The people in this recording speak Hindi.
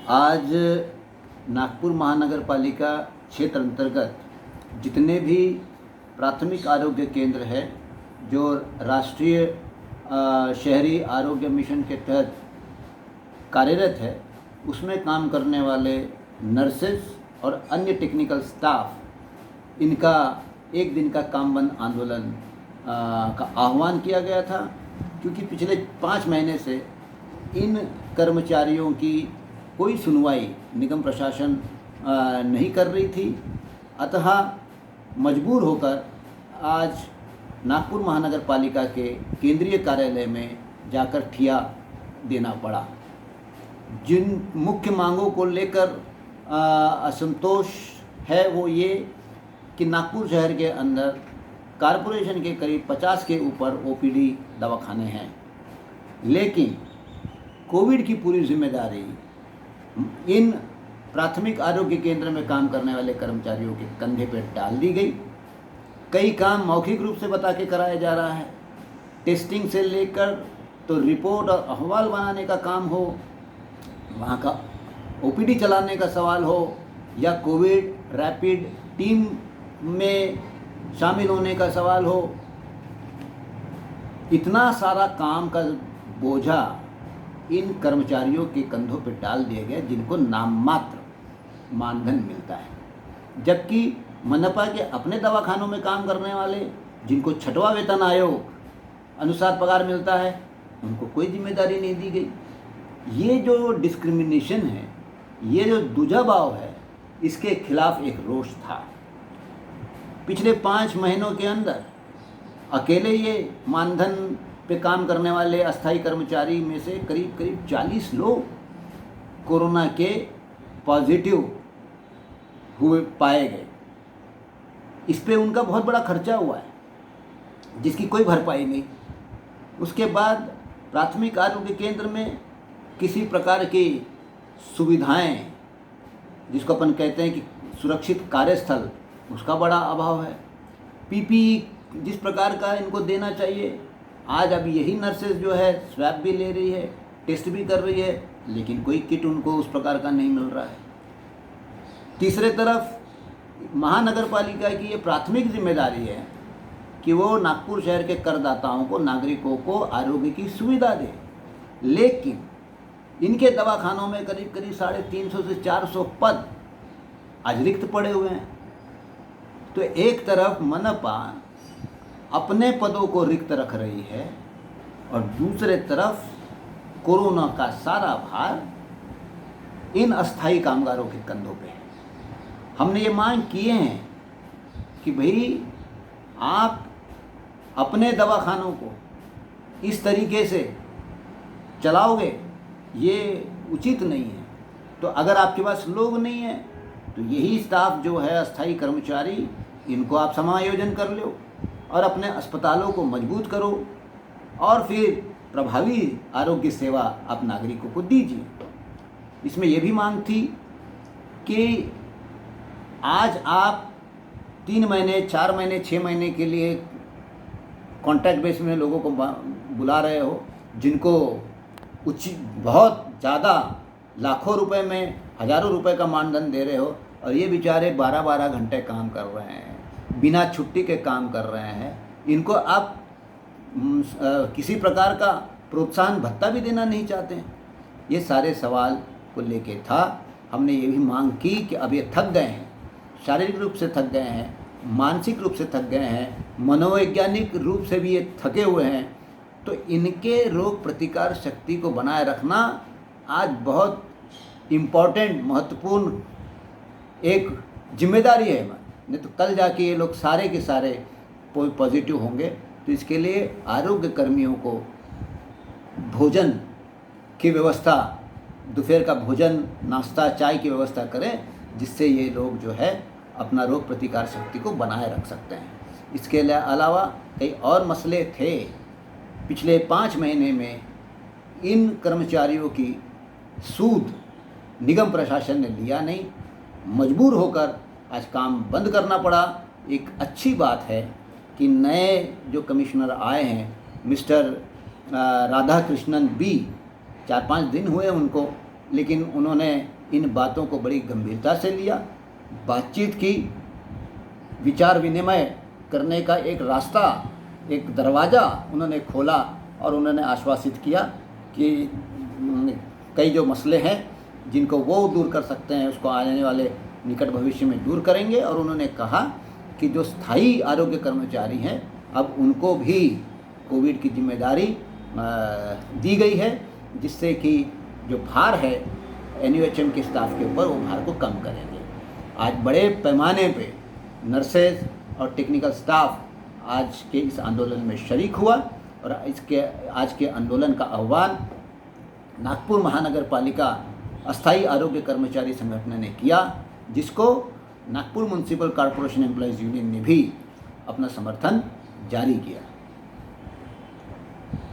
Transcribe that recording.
आज नागपुर महानगर पालिका क्षेत्र अंतर्गत जितने भी प्राथमिक आरोग्य केंद्र है जो राष्ट्रीय शहरी आरोग्य मिशन के तहत कार्यरत है, उसमें काम करने वाले नर्सेस और अन्य टेक्निकल स्टाफ, इनका एक दिन का काम बंद आंदोलन का आह्वान किया गया था, क्योंकि पिछले 5 महीने से इन कर्मचारियों की कोई सुनवाई निगम प्रशासन नहीं कर रही थी। अतः मजबूर होकर आज नागपुर महानगर पालिका के केंद्रीय कार्यालय में जाकर ठिया देना पड़ा। जिन मुख्य मांगों को लेकर असंतोष है वो ये कि नागपुर शहर के अंदर कॉरपोरेशन के करीब 50 के ऊपर ओपीडी दवाखाने हैं, लेकिन कोविड की पूरी जिम्मेदारी इन प्राथमिक आरोग्य केंद्र में काम करने वाले कर्मचारियों के कंधे पर डाल दी गई। कई काम मौखिक रूप से बता के कराया जा रहा है। टेस्टिंग से लेकर तो रिपोर्ट और अहवाल बनाने का काम हो, वहाँ का ओपीडी चलाने का सवाल हो, या कोविड रैपिड टीम में शामिल होने का सवाल हो, इतना सारा काम का बोझा इन कर्मचारियों के कंधों पर डाल दिया गया, जिनको नाम मात्र मानधन मिलता है। जबकि मनपा के अपने दवाखानों में काम करने वाले, जिनको 6वां वेतन आयोग अनुसार पगार मिलता है, उनको कोई जिम्मेदारी नहीं दी गई। ये जो डिस्क्रिमिनेशन है, ये जो दुजाभाव है, इसके खिलाफ एक रोष था। पिछले 5 महीनों के अंदर अकेले ये मानधन पे काम करने वाले अस्थायी कर्मचारी में से करीब 40 लोग कोरोना के पॉजिटिव हुए पाए गए। इस पे उनका बहुत बड़ा खर्चा हुआ है, जिसकी कोई भरपाई नहीं। उसके बाद प्राथमिक आरोग्य केंद्र में किसी प्रकार की सुविधाएं, जिसको अपन कहते हैं कि सुरक्षित कार्यस्थल, उसका बड़ा अभाव है। पीपीई जिस प्रकार का इनको देना चाहिए, आज अभी यही नर्सेज जो है स्वैब भी ले रही है, टेस्ट भी कर रही है, लेकिन कोई किट उनको उस प्रकार का नहीं मिल रहा है। तीसरे तरफ महानगर पालिका की ये प्राथमिक जिम्मेदारी है कि वो नागपुर शहर के करदाताओं को, नागरिकों को आरोग्य की सुविधा दे, लेकिन इनके दवाखानों में करीब 350 से 400 पद आज रिक्त पड़े हुए हैं। तो एक तरफ मनपा अपने पदों को रिक्त रख रही है और दूसरे तरफ कोरोना का सारा भार इन अस्थायी कामगारों के कंधों पे है। हमने ये मांग किए हैं कि भाई आप अपने दवाखानों को इस तरीके से चलाओगे, ये उचित नहीं है। तो अगर आपके पास लोग नहीं हैं तो यही स्टाफ जो है, अस्थायी कर्मचारी, इनको आप समायोजन कर लो और अपने अस्पतालों को मजबूत करो और फिर प्रभावी आरोग्य सेवा आप नागरिकों को दीजिए। इसमें यह भी मांग थी कि आज आप 3 महीने, 4 महीने, 6 महीने के लिए कॉन्ट्रैक्ट बेस में लोगों को बुला रहे हो, जिनको उचित बहुत ज़्यादा लाखों रुपए में, हज़ारों रुपए का मानधन दे रहे हो, और ये बेचारे 12-12 घंटे काम कर रहे हैं, बिना छुट्टी के काम कर रहे हैं। इनको आप किसी प्रकार का प्रोत्साहन भत्ता भी देना नहीं चाहते हैं। ये सारे सवाल को लेके था। हमने ये भी मांग की कि अब ये थक गए हैं, शारीरिक रूप से थक गए हैं, मानसिक रूप से थक गए हैं, मनोवैज्ञानिक रूप से भी ये थके हुए हैं। तो इनके रोग प्रतिकार शक्ति को बनाए रखना आज बहुत इम्पोर्टेंट, महत्वपूर्ण एक जिम्मेदारी है। नहीं तो कल जाके ये लोग सारे के सारे पॉजिटिव होंगे। तो इसके लिए आरोग्य कर्मियों को भोजन की व्यवस्था, दोपहर का भोजन, नाश्ता, चाय की व्यवस्था करें, जिससे ये लोग जो है अपना रोग प्रतिकार शक्ति को बनाए रख सकते हैं। इसके अलावा कई और मसले थे। पिछले 5 महीने में इन कर्मचारियों की सूद निगम प्रशासन ने लिया नहीं, मजबूर होकर आज काम बंद करना पड़ा। एक अच्छी बात है कि नए जो कमिश्नर आए हैं, मिस्टर राधा कृष्णन बी, 4-5 दिन हुए उनको, लेकिन उन्होंने इन बातों को बड़ी गंभीरता से लिया, बातचीत की, विचार विनिमय करने का एक रास्ता, एक दरवाज़ा उन्होंने खोला और उन्होंने आश्वासित किया कि कई जो मसले हैं जिनको वो दूर कर सकते हैं उसको आने वाले निकट भविष्य में दूर करेंगे। और उन्होंने कहा कि जो स्थायी आरोग्य कर्मचारी हैं अब उनको भी कोविड की जिम्मेदारी दी गई है, जिससे कि जो भार है NUHM के स्टाफ के ऊपर वो भार को कम करेंगे। आज बड़े पैमाने पे नर्सेज और टेक्निकल स्टाफ आज के इस आंदोलन में शरीक हुआ और आज के आंदोलन का आह्वान नागपुर महानगर पालिका अस्थायी आरोग्य कर्मचारी संगठन ने किया, जिसको Nagpur municipal corporation employees union ने भी अपना समर्थन जारी किया।